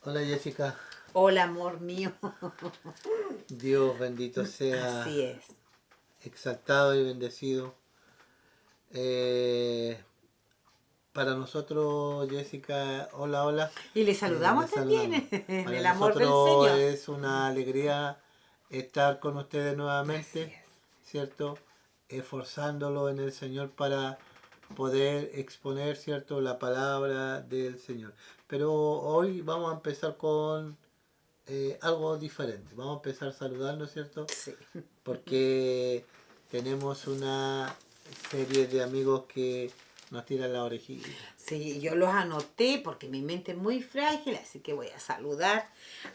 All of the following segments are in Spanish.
Hola Jessica, Hola, amor mío. Dios bendito sea, Así es. exaltado y bendecido. Eh, para nosotros, Jessica, hola, hola, Y le le saludamos saludamos. también en Para el amor del nosotros Señor. es una alegría estar con ustedes Así nuevamente, es. ¿cierto? Esforzándolo en el Señor para poder exponer, ¿cierto?, la palabra del Señor. Pero hoy vamos a empezar con algo diferente. Vamos a empezar saludando, ¿cierto? Sí. Porque tenemos una serie de amigos que nos tiran la orejita. Sí, yo los anoté porque mi mente es muy frágil, así que voy a saludar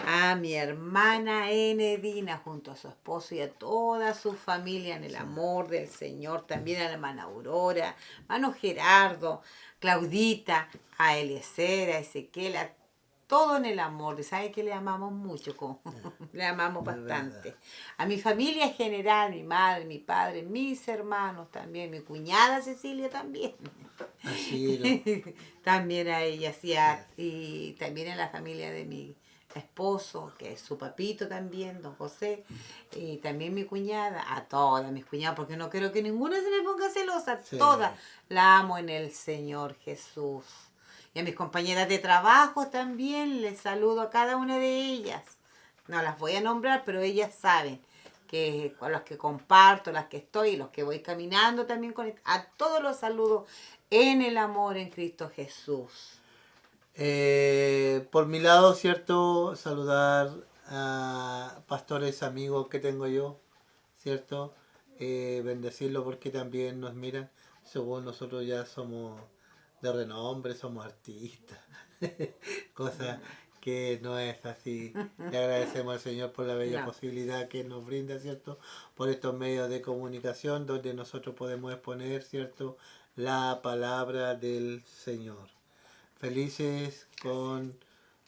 a mi hermana Enedina junto a su esposo y a toda su familia en el Sí. amor del Señor, también a la hermana Aurora, hermano Gerardo, Claudita, a Eliezer, a Ezequiel, a todo en el amor. ¿Sabe que le amamos mucho? Le amamos Es verdad. bastante. A mi familia en general, mi madre, mi padre, mis hermanos también, mi cuñada Cecilia también. Así lo. También a ella, sí, Sí. y también a la familia de mi esposo, que es su papito también, don José, y también mi cuñada, a todas mis cuñadas, porque no quiero que ninguna se me ponga celosa, Sí. todas la amo en el Señor Jesús. Y a mis compañeras de trabajo también les saludo a cada una de ellas. No las voy a nombrar, pero ellas saben que con las que comparto, las que estoy y los que voy caminando también con a todos los saludo en el amor en Cristo Jesús. Por mi lado, ¿cierto? Saludar a pastores amigos que tengo yo, ¿cierto? Bendecirlos porque también nos miran. Según nosotros ya somos de renombre, somos artistas. Cosa que no es así. Le agradecemos al Señor por la bella No, posibilidad que nos brinda, ¿cierto? Por estos medios de comunicación donde nosotros podemos exponer, ¿cierto? La palabra del Señor. Felices con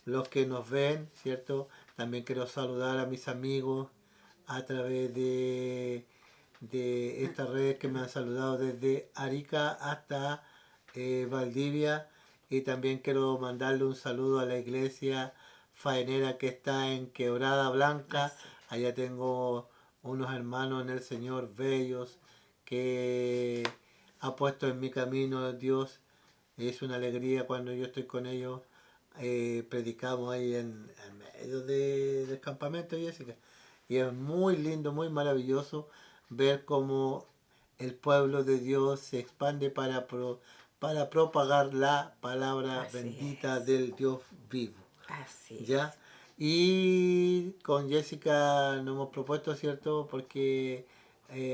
los que nos ven, ¿cierto? También quiero saludar a mis amigos a través de estas redes que me han saludado desde Arica hasta Valdivia. Y también quiero mandarle un saludo a la iglesia faenera que está en Quebrada Blanca. así es. Allá tengo unos hermanos en el Señor bellos que ha puesto en mi camino Dios. Es una alegría cuando yo estoy con ellos. Predicamos ahí en medio del campamento, Jessica. Y es muy lindo, muy maravilloso ver cómo el pueblo de Dios se expande para propagar la palabra Así bendita es. del Dios vivo. Así ¿Ya? es. Y con Jessica nos hemos propuesto, ¿cierto? Porque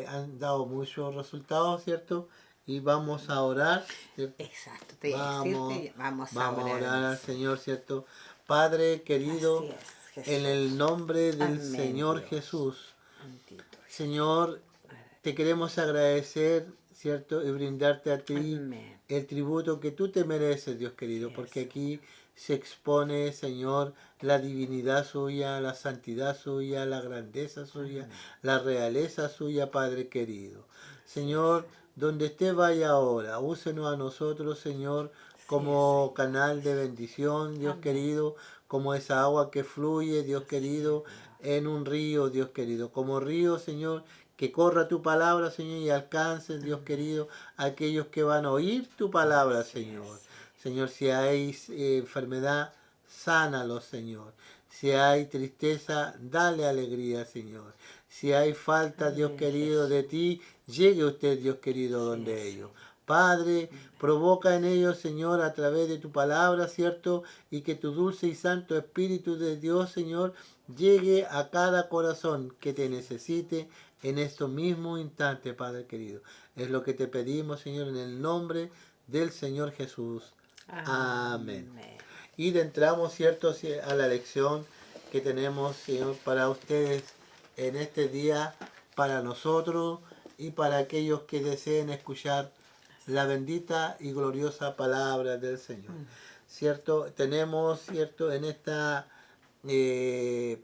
han dado muchos resultados, ¿cierto? Y vamos a orar, ¿cierto? Exacto, te iba a Vamos, decirte, vamos a vamos a orar orar al al Señor. Señor, ¿cierto? Padre Así querido, es, en Jesús. el nombre del Amén, Señor Dios. Jesús, Bendito Jesús. Señor, te queremos agradecer, ¿cierto? Y brindarte a ti Amén. el tributo que tú te mereces, Dios Así querido, es, porque Señor. aquí se expone, Señor, la divinidad suya, la santidad suya, la grandeza suya, Amén. la realeza suya, Padre querido. Así es, Señor, Señor. donde esté vaya ahora, úsenos a nosotros, Señor, Así es, como Señor canal de Jesús. bendición, Dios Amén. querido, como esa agua que fluye, Dios Así es, querido, Dios. en un río, Dios querido, como río, Señor, que corra tu palabra, Señor, y alcance, Dios Amén. querido, a aquellos que van a oír tu palabra, Así es, Señor. Señor. Señor, si hay enfermedad, sánalo, Señor. Si hay tristeza, dale alegría, Señor. Si hay falta, Dios Amén, querido, de Jesús. ti, llegue usted, Dios querido, Así es, donde ellos. Señor. Padre, Amén. provoca en ellos, Señor, a través de tu palabra, ¿cierto? Y que tu dulce y santo Espíritu de Dios, Señor, llegue a cada corazón que te Así es. necesite en estos mismos instantes, Padre querido. Es lo que te pedimos, Señor, en el nombre del Señor Jesús. Amén. Amén. Y entramos, ¿cierto?, a la lección que tenemos, Señor, para ustedes en este día, para nosotros y para aquellos que deseen escuchar Así la es. bendita y gloriosa palabra del Señor. Mm. ¿Cierto? Tenemos, ¿cierto?, en esta eh,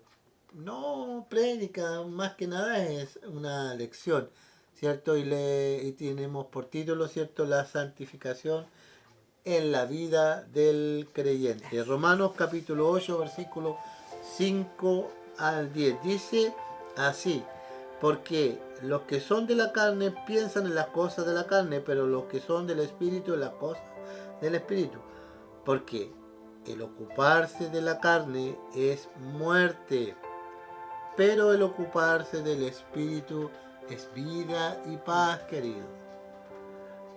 no prédica, más que nada es una lección, ¿cierto? Y tenemos por título, ¿cierto?, la santificación en la vida del creyente. Romanos capítulo 8, versículo 5 al 10. Dice así: porque los que son de la carne piensan en las cosas de la carne, pero los que son del Espíritu en las cosas del Espíritu. Porque el ocuparse de la carne es muerte, pero el ocuparse del Espíritu es vida y paz, querido.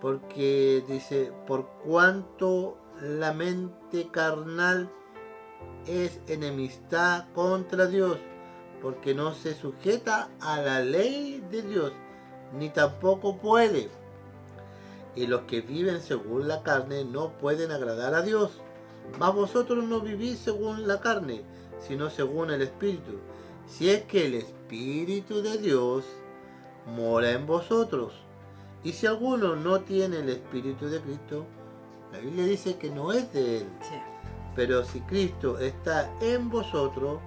Porque dice, por cuanto la mente carnal es enemistad contra Dios, porque no se sujeta a la ley de Dios, ni tampoco puede. Y los que viven según la carne no pueden agradar a Dios. Mas vosotros no vivís según la carne, sino según el Espíritu. Si es que el Espíritu de Dios mora en vosotros. Y si alguno no tiene el Espíritu de Cristo, la Biblia dice que no es de él. Sí. Pero si Cristo está en vosotros,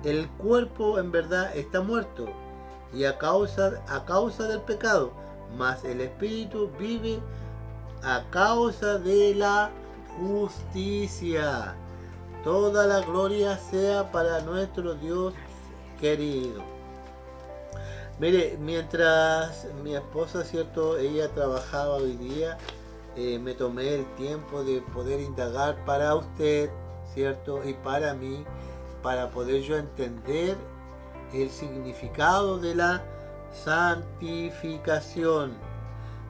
el cuerpo en verdad está muerto, y a causa del pecado, mas el Espíritu vive a causa de la justicia. Toda la gloria sea para nuestro Dios querido. Mire, mientras mi esposa, ¿cierto?, ella trabajaba hoy día, me tomé el tiempo de poder indagar para usted, ¿cierto?, y para mí, para poder yo entender el significado de la santificación,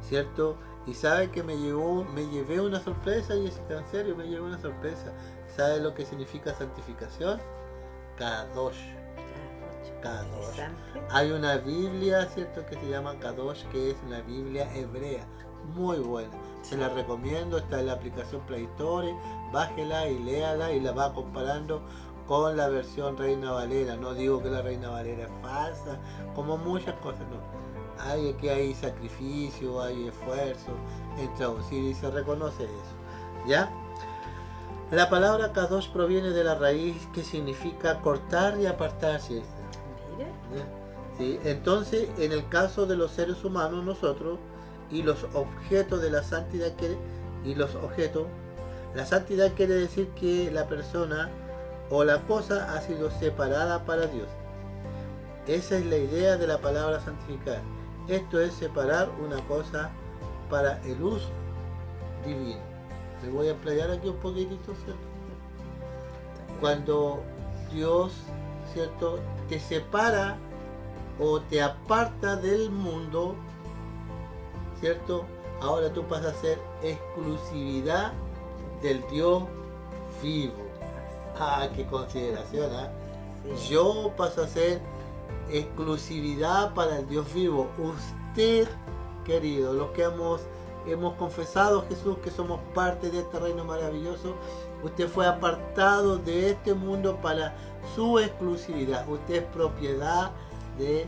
¿cierto? Y sabe que me llevé una sorpresa, Jessica, en serio, me llevé una sorpresa. ¿Sabe lo que significa santificación? Kadosh. Kadosh. Hay una Biblia, ¿cierto?, que se llama Kadosh, que es una Biblia hebrea, muy buena. Se la recomiendo, está en la aplicación Play Store, bájela y léala y la va comparando con la versión Reina Valera. No digo que la Reina Valera es falsa, como muchas cosas, no. Hay sacrificio, hay esfuerzo en traducir y se reconoce eso, ¿ya? La palabra Kadosh proviene de la raíz que significa cortar y apartarse. ¿Sí? Entonces, en el caso de los seres humanos, nosotros y los objetos de la santidad, la santidad quiere decir que la persona o la cosa ha sido separada para Dios. Esa es la idea de la palabra santificar. Esto es separar una cosa para el uso divino. Me voy a explayar aquí un poquitito, ¿cierto? Cuando Dios, ¿cierto?, te separa o te aparta del mundo, ¿cierto? Ahora tú pasas a ser exclusividad del Dios vivo. Ah, qué consideración, ¿eh? Sí. Yo paso a ser exclusividad para el Dios vivo. Usted, querido, los que hemos confesado a Jesús que somos parte de este reino maravilloso, usted fue apartado de este mundo para su exclusividad. Usted es propiedad de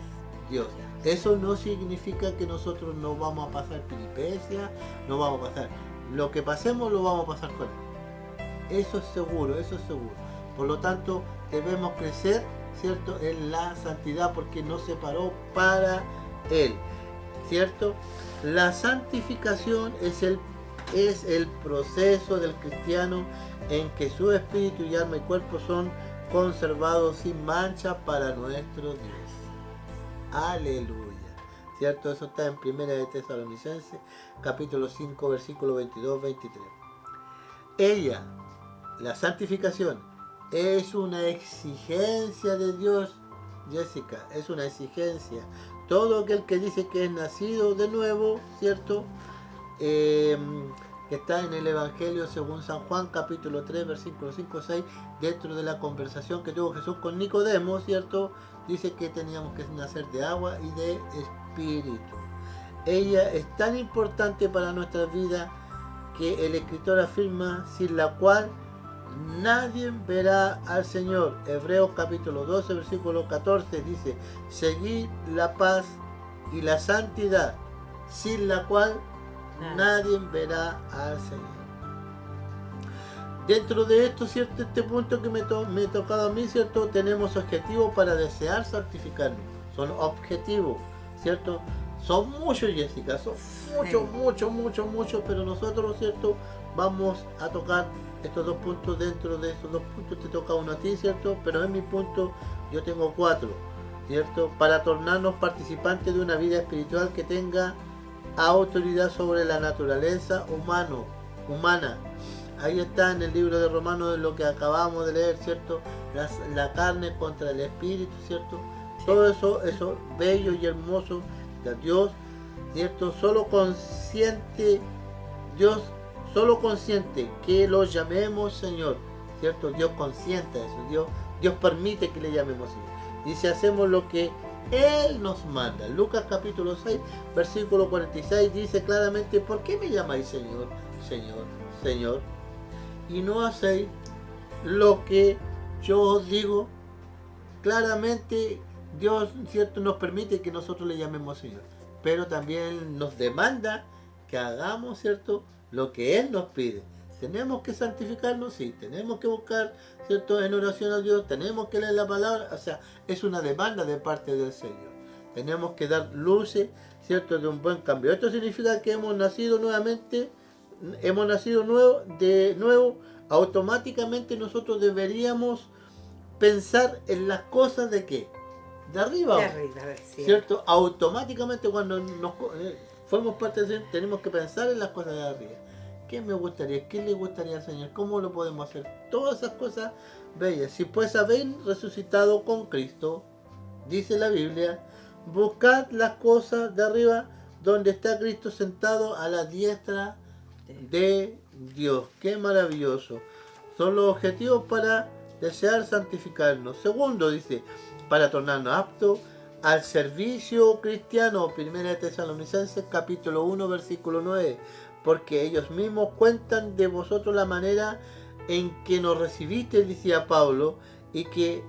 Dios. Eso no significa que nosotros no vamos a pasar peripecias, no vamos a pasar. Lo que pasemos lo vamos a pasar con Él. Eso es seguro, eso es seguro. Por lo tanto, debemos crecer, ¿cierto?, en la santidad, porque nos separó para Él, ¿cierto? La santificación es el proceso del cristiano en que su espíritu y alma y cuerpo son conservados sin mancha para nuestro Dios. Aleluya. ¿Cierto? Eso está en 1 de Tesalonicenses, capítulo 5, versículo 22-23. Ella, la santificación, es una exigencia de Dios, Jessica, es una exigencia. Todo aquel que dice que es nacido de nuevo, ¿cierto?, que está en el Evangelio según San Juan, capítulo 3, versículo 5-6, dentro de la conversación que tuvo Jesús con Nicodemo, ¿cierto?, dice que teníamos que nacer de agua y de espíritu. Ella es tan importante para nuestra vida que el escritor afirma, sin la cual nadie verá al Señor. Hebreos capítulo 12, versículo 14 dice: seguid la paz y la santidad, sin la cual nadie verá al Señor. Dentro de esto, ¿cierto?, este punto que me ha tocado a mí, ¿cierto?, tenemos objetivos para desear santificarnos. Son objetivos, ¿cierto? Son muchos, Jessica, son muchos, pero nosotros, ¿cierto?, vamos a tocar estos 2 puntos. Dentro de estos 2 puntos te toca uno a ti, ¿cierto? Pero en mi punto yo tengo 4, ¿cierto? Para tornarnos participantes de una vida espiritual que tenga autoridad sobre la naturaleza humana. Ahí está en el libro de Romanos lo que acabamos de leer, ¿cierto? La carne contra el espíritu, ¿cierto? Todo eso bello y hermoso de Dios, ¿cierto? Dios solo consiente que lo llamemos Señor, ¿cierto? Dios consiente eso, Dios permite que le llamemos Señor. Y si hacemos lo que Él nos manda. Lucas capítulo 6, versículo 46 dice claramente: ¿por qué me llamáis Señor, Señor, Señor? Y no hacéis lo que yo os digo. Claramente Dios, ¿cierto?, nos permite que nosotros le llamemos Señor, pero también nos demanda que hagamos, ¿cierto?, lo que Él nos pide. Tenemos que santificarnos, sí, tenemos que buscar, ¿cierto?, en oración a Dios, tenemos que leer la palabra, o sea, es una demanda de parte del Señor. Tenemos que dar luces, ¿cierto?, de un buen cambio. Esto significa que hemos nacido nuevamente, de nuevo, automáticamente nosotros deberíamos pensar en las cosas de ¿qué? De arriba, ¿cierto? Automáticamente cuando formamos parte de eso, tenemos que pensar en las cosas de arriba. ¿Qué me gustaría? ¿Qué le gustaría al Señor? ¿Cómo lo podemos hacer? Todas esas cosas bellas. Si pues habéis resucitado con Cristo, dice la Biblia, buscad las cosas de arriba, donde está Cristo sentado a la diestra de Dios. ¡Qué maravilloso! Son los objetivos para desear santificarnos. Segundo, dice, para tornarnos aptos al servicio cristiano. Primera de Tesalonicenses capítulo 1 versículo 9. Porque ellos mismos cuentan de vosotros la manera en que nos recibisteis, decía Pablo, y que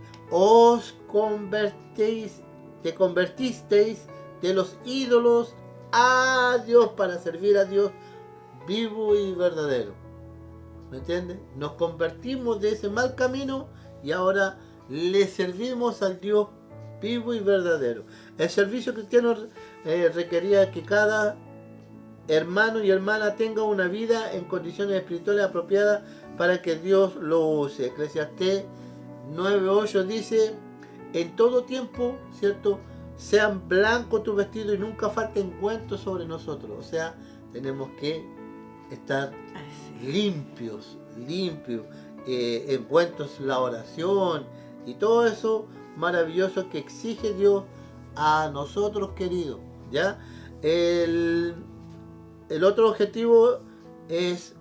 te convertisteis de los ídolos a Dios para servir a Dios vivo y verdadero. ¿Me entiendes? Nos convertimos de ese mal camino y ahora le servimos al Dios vivo y verdadero. El servicio cristiano requería que cada hermano y hermana tenga una vida en condiciones espirituales apropiadas para que Dios lo use. Eclesiastés 9:8 dice: en todo tiempo, ¿cierto?, sean blancos tu vestido y nunca falten ungüentos sobre nosotros. O sea, tenemos que estar limpios, ungüentos la oración y todo eso maravilloso que exige Dios a nosotros, queridos. ¿Ya? El otro objetivo es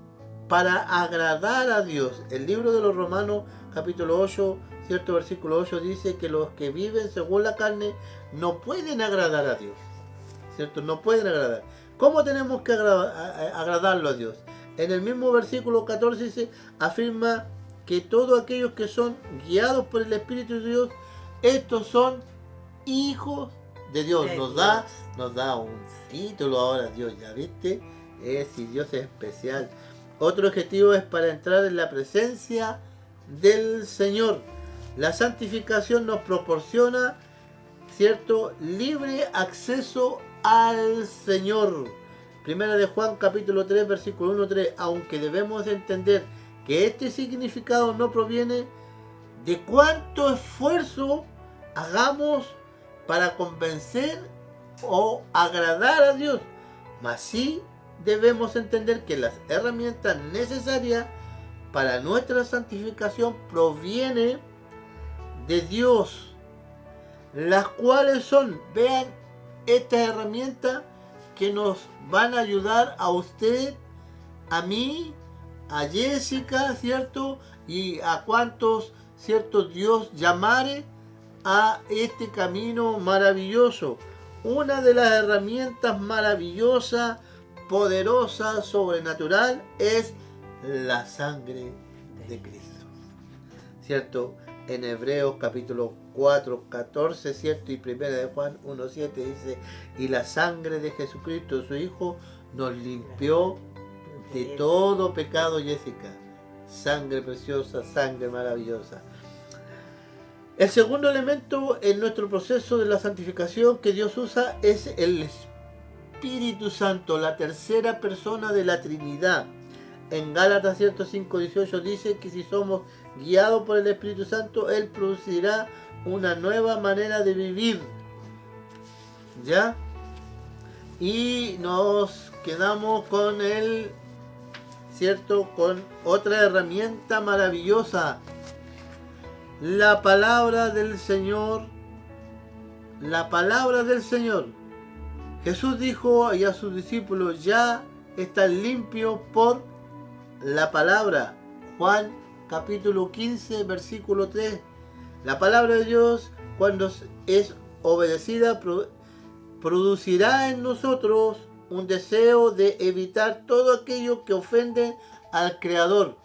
para agradar a Dios. El libro de los Romanos capítulo 8, cierto, versículo 8 dice que los que viven según la carne no pueden agradar a Dios, ¿cierto? No pueden agradar. ¿Cómo tenemos que agradarlo a Dios? En el mismo versículo 14 dice, afirma que todos aquellos que son guiados por el Espíritu de Dios, estos son hijos de Dios. Nos da un título ahora Dios, ¿ya viste? Si Dios es especial. Otro objetivo es para entrar en la presencia del Señor. La santificación nos proporciona, ¿cierto?, libre acceso al Señor. Primera de Juan capítulo 3 versículo 1-3. Aunque debemos entender que este significado no proviene de cuánto esfuerzo hagamos para convencer o agradar a Dios, mas sí debemos entender que las herramientas necesarias para nuestra santificación provienen de Dios, las cuales son, vean, estas herramientas que nos van a ayudar a usted, a mí, a Jessica, ¿cierto? Y a cuantos, ¿cierto?, Dios llamare a este camino maravilloso. Una de las herramientas maravillosas, poderosa, sobrenatural, es la sangre de Cristo, ¿cierto? En Hebreos capítulo 4, 14, ¿cierto? Y primera de Juan 1, 7 dice, y la sangre de Jesucristo, su Hijo, nos limpió de todo pecado, Jessica. Sangre preciosa, sangre maravillosa. El segundo elemento en nuestro proceso de la santificación que Dios usa es el Espíritu Santo, la tercera persona de la Trinidad. en Gálatas 5:18 dice que si somos guiados por el Espíritu Santo, Él producirá una nueva manera de vivir. ¿Ya? Y nos quedamos con él, ¿cierto? Con otra herramienta maravillosa. La palabra del Señor. La palabra del Señor. Jesús dijo a sus discípulos, ya están limpios por la palabra. Juan capítulo 15, versículo 3. La palabra de Dios, cuando es obedecida, producirá en nosotros un deseo de evitar todo aquello que ofende al Creador,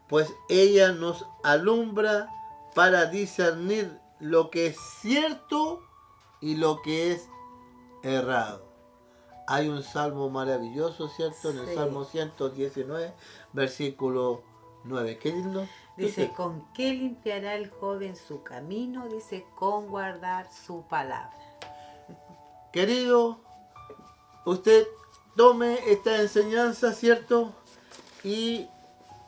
pues ella nos alumbra para discernir lo que es cierto y lo que es errado. Hay un salmo maravilloso, ¿cierto? En el Sí. Salmo 119, versículo 9. ¿Qué lindo? Dice, ¿con qué limpiará el joven su camino? Dice, con guardar su palabra. Querido, usted tome esta enseñanza, ¿cierto? Y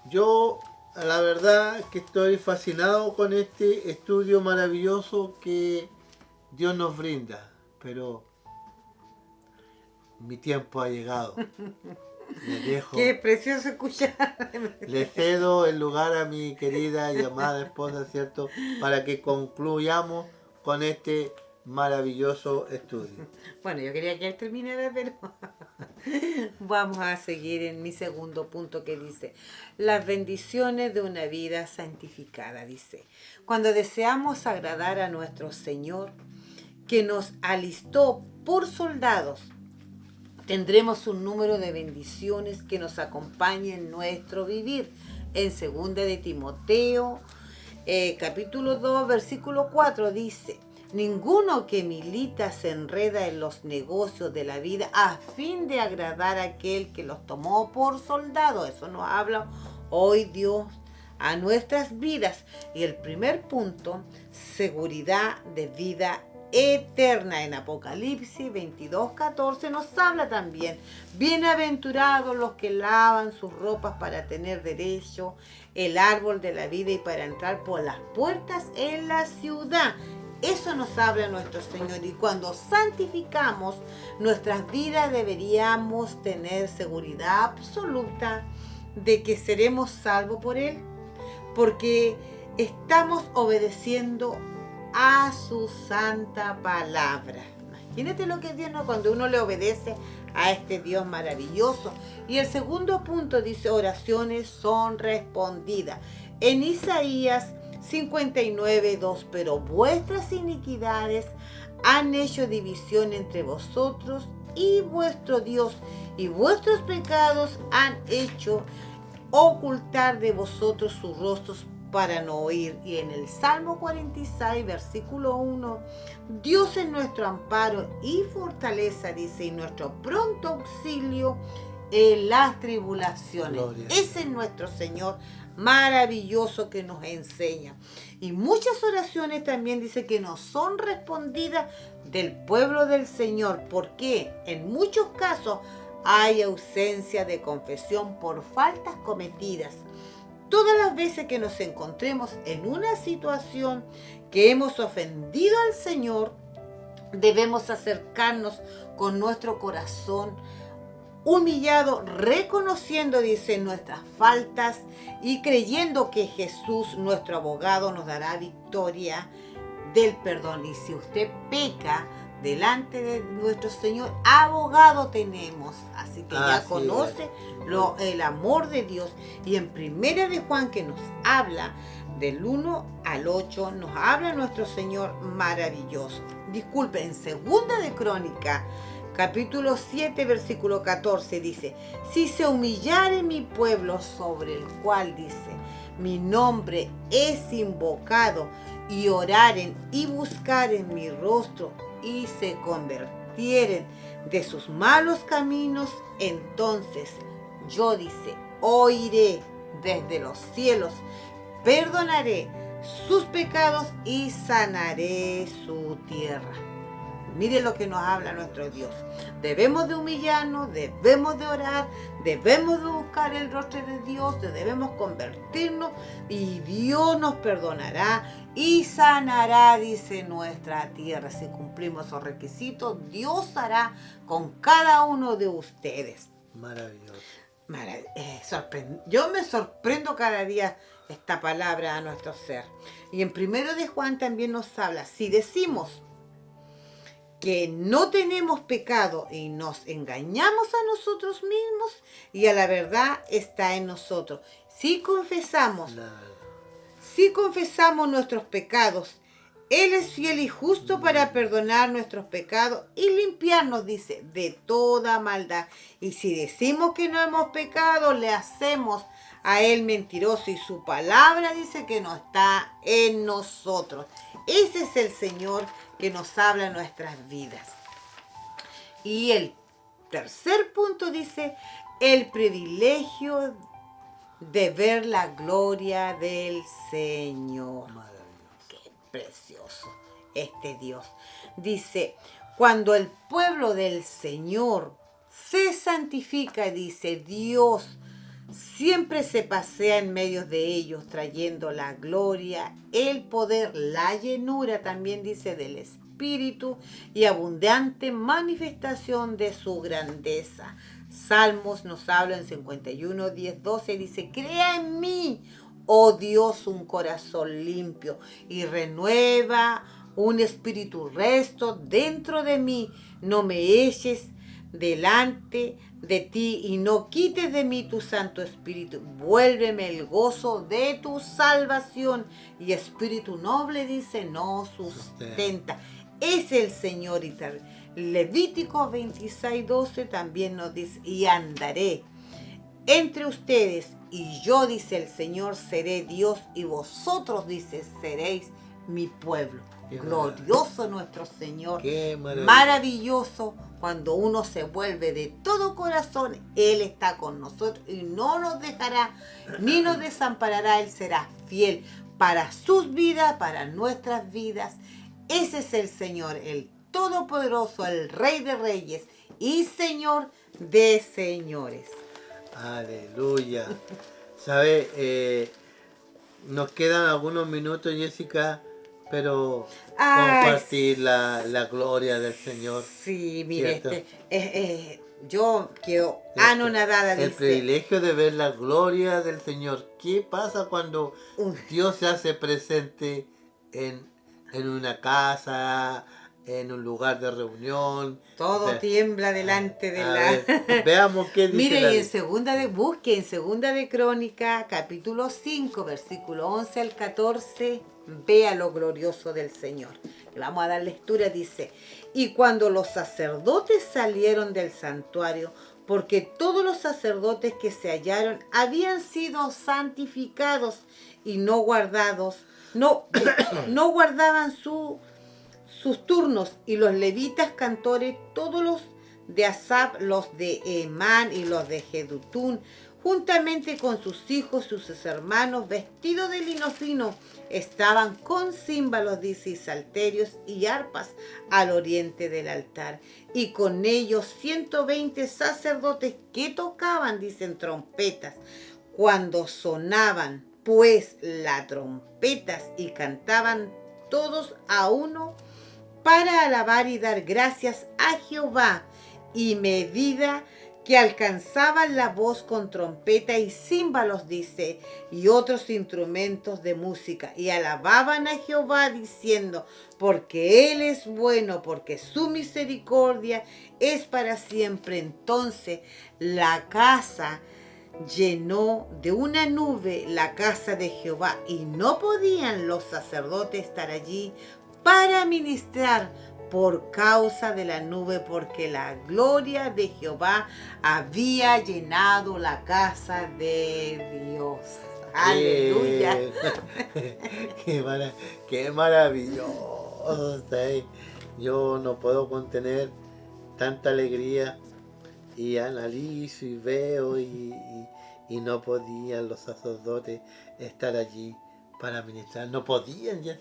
yo, la verdad, que estoy fascinado con este estudio maravilloso que Dios nos brinda. Pero mi tiempo ha llegado. Le dejo. Qué precioso escuchar. Le cedo el lugar a mi querida y amada esposa, ¿cierto? Para que concluyamos con este maravilloso estudio. Bueno, yo quería que él terminara, pero vamos a seguir en mi segundo punto que dice, las bendiciones de una vida santificada, dice. Cuando deseamos agradar a nuestro Señor, que nos alistó por soldados, tendremos un número de bendiciones que nos acompañen en nuestro vivir. En 2 de Timoteo, capítulo 2, versículo 4 dice, ninguno que milita se enreda en los negocios de la vida a fin de agradar a aquel que los tomó por soldado. Eso nos habla hoy Dios a nuestras vidas. Y el primer punto, seguridad de vida eterna. En Apocalipsis 22:14 nos habla también, bienaventurados los que lavan sus ropas para tener derecho el árbol de la vida y para entrar por las puertas en la ciudad. Eso nos habla nuestro Señor, y cuando santificamos nuestras vidas deberíamos tener seguridad absoluta de que seremos salvos por Él, porque estamos obedeciendo a su santa palabra. Imagínate lo que es Dios, ¿no? Cuando uno le obedece a este Dios maravilloso. Y el segundo punto dice, oraciones son respondidas. En Isaías 59:2, pero vuestras iniquidades han hecho división entre vosotros y vuestro Dios, y vuestros pecados han hecho ocultar de vosotros sus rostros para no oír. Y en el Salmo 46, versículo 1, Dios es nuestro amparo y fortaleza, dice, y nuestro pronto auxilio en las tribulaciones. Gloria. Ese es nuestro Señor maravilloso que nos enseña. Y muchas oraciones también dice que no son respondidas del pueblo del Señor, porque en muchos casos hay ausencia de confesión por faltas cometidas. Todas las veces que nos encontremos en una situación que hemos ofendido al Señor, debemos acercarnos con nuestro corazón humillado, reconociendo, dice, nuestras faltas y creyendo que Jesús, nuestro abogado, nos dará victoria del perdón. Y si usted peca delante de nuestro Señor, abogado tenemos. Así que ya conoce el amor de Dios. Y en 1 de Juan, que nos habla del 1 al 8, nos habla nuestro Señor maravilloso. Disculpe, en 2 de Crónica, capítulo 7, versículo 14, dice, si se humillare mi pueblo, sobre el cual, dice, mi nombre es invocado, y oraren y buscaren mi rostro, y se convirtieren de sus malos caminos, entonces yo, dice, oiré desde los cielos, perdonaré sus pecados y sanaré su tierra. Mire lo que nos habla nuestro Dios. Debemos de humillarnos, debemos de orar, debemos de buscar el rostro de Dios, debemos convertirnos y Dios nos perdonará y sanará, dice, nuestra tierra. Si cumplimos esos requisitos, Dios hará con cada uno de ustedes. Maravilloso. Yo me sorprendo cada día esta palabra a nuestro ser. Y en 1 de Juan también nos habla, si decimos que no tenemos pecado y nos engañamos a nosotros mismos y a la verdad está en nosotros. Si confesamos nuestros pecados, Él es fiel y justo para perdonar nuestros pecados y limpiarnos, dice, de toda maldad. Y si decimos que no hemos pecado, le hacemos a Él mentiroso y su palabra dice que no está en nosotros. Ese es el Señor que nos habla en nuestras vidas. Y el tercer punto dice, el privilegio de ver la gloria del Señor. Qué precioso este Dios. Dice, cuando el pueblo del Señor se santifica, dice, Dios siempre se pasea en medio de ellos, trayendo la gloria, el poder, la llenura, también dice, del Espíritu y abundante manifestación de su grandeza. Salmos nos habla en 51, 10, 12, dice, crea en mí, oh Dios, un corazón limpio y renueva un espíritu recto dentro de mí. No me eches delante de ti y no quites de mí tu Santo Espíritu. Vuélveme el gozo de tu salvación y espíritu noble, dice, no sustenta. Es el Señor y tal. Levítico 26, 12 también nos dice, y andaré entre ustedes y yo, dice el Señor, seré Dios y vosotros, dice, seréis mi pueblo. Glorioso nuestro Señor. Qué maravilloso. Cuando uno se vuelve de todo corazón, Él está con nosotros y no nos dejará ni nos desamparará. Él será fiel para sus vidas, para nuestras vidas. Ese es el Señor, el Todopoderoso, el Rey de Reyes y Señor de Señores. Aleluya. ¿Sabe? Nos quedan algunos minutos, Jessica, pero compartir la gloria del Señor. Sí, mire, yo quedo anonadada. El privilegio de ver la gloria del Señor. ¿Qué pasa cuando Dios se hace presente en una casa, en un lugar de reunión? Todo tiembla delante de la... Veamos qué dice. Mire, y busque en segunda de Crónica, capítulo 5, versículo 11 al 14, vea lo glorioso del Señor. Vamos a dar lectura, dice, y cuando los sacerdotes salieron del santuario, porque todos los sacerdotes que se hallaron habían sido santificados y no guardaban sus turnos, y los levitas cantores, todos los de Asaf, los de Emán y los de Jedutún, juntamente con sus hijos y sus hermanos, vestidos de lino fino, estaban con címbalos, dice, y salterios y arpas al oriente del altar. Y con ellos 120 sacerdotes que tocaban, dicen, trompetas. Cuando sonaban, pues, las trompetas y cantaban todos a uno para alabar y dar gracias a Jehová, y medida que alcanzaban la voz con trompeta y címbalos, dice, y otros instrumentos de música, y alababan a Jehová diciendo, porque Él es bueno, porque su misericordia es para siempre. Entonces la casa llenó de una nube la casa de Jehová, y no podían los sacerdotes estar allí para ministrar por causa de la nube, porque la gloria de Jehová había llenado la casa de Dios. Aleluya. Qué maravilloso está ahí. Yo no puedo contener tanta alegría y analizo y veo y no podían los sacerdotes estar allí para ministrar. No podían, ya.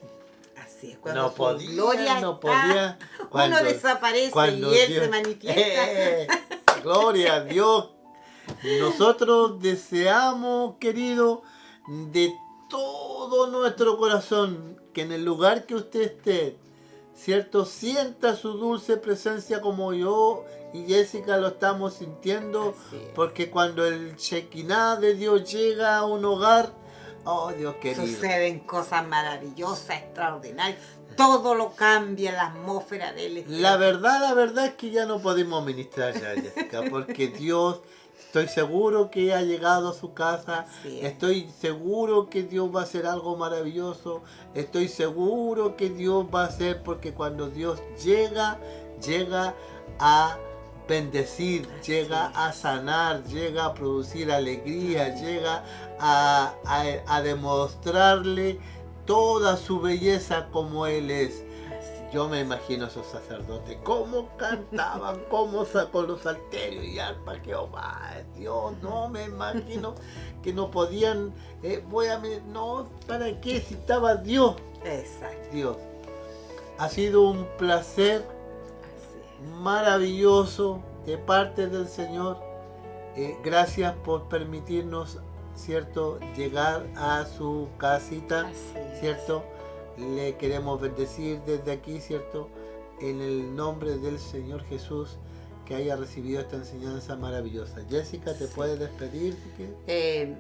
Así es, cuando No su podía, gloria no está, podía. uno desaparece cuando y Él Dios- se manifiesta. Gloria a Dios. Nosotros deseamos, querido, de todo nuestro corazón, que en el lugar que usted esté, ¿cierto? Sienta su dulce presencia como yo y Jessica lo estamos sintiendo, Así es. porque cuando el Shekinah de Dios llega a un hogar, oh Dios querido, Suceden cosas maravillosas, extraordinarias. Todo lo cambia, la atmósfera de Él. la verdad es que ya no podemos ministrar ya, Jessica, porque Dios, estoy seguro que ha llegado a su casa, Así es. estoy seguro que Dios va a hacer algo maravilloso, estoy seguro que Dios va a hacer, porque cuando Dios llega a bendecir, Así llega es. a sanar, llega a producir alegría, llega a demostrarle toda su belleza como Él es. Así Yo me imagino a esos sacerdotes, cómo cantaban, cómo sacó los salterios y arpa, Jehová, Dios, no me imagino que no podían, no, ¿para qué? Si estaba Dios, Exacto. Dios. Ha sido un placer Así es. maravilloso de parte del Señor. Gracias por permitirnos, ¿cierto?, llegar a su casita, Así es. ¿cierto? Le queremos bendecir desde aquí, ¿cierto? En el nombre del Señor Jesús, que haya recibido esta enseñanza maravillosa. Jessica, ¿te Sí. puedes despedir? si quieres?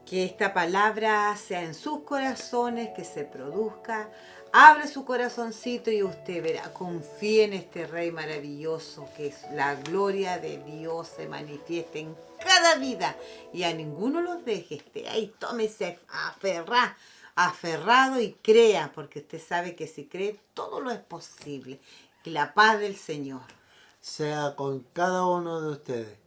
Que esta palabra sea en sus corazones, que se produzca. Abre su corazoncito y usted verá, confíe en este Rey maravilloso, que es la gloria de Dios se manifieste en cada vida y a ninguno los deje. Esté ahí, tómese aferrado y crea, porque usted sabe que si cree todo lo es posible. Y la paz del Señor. Sea con cada uno de ustedes.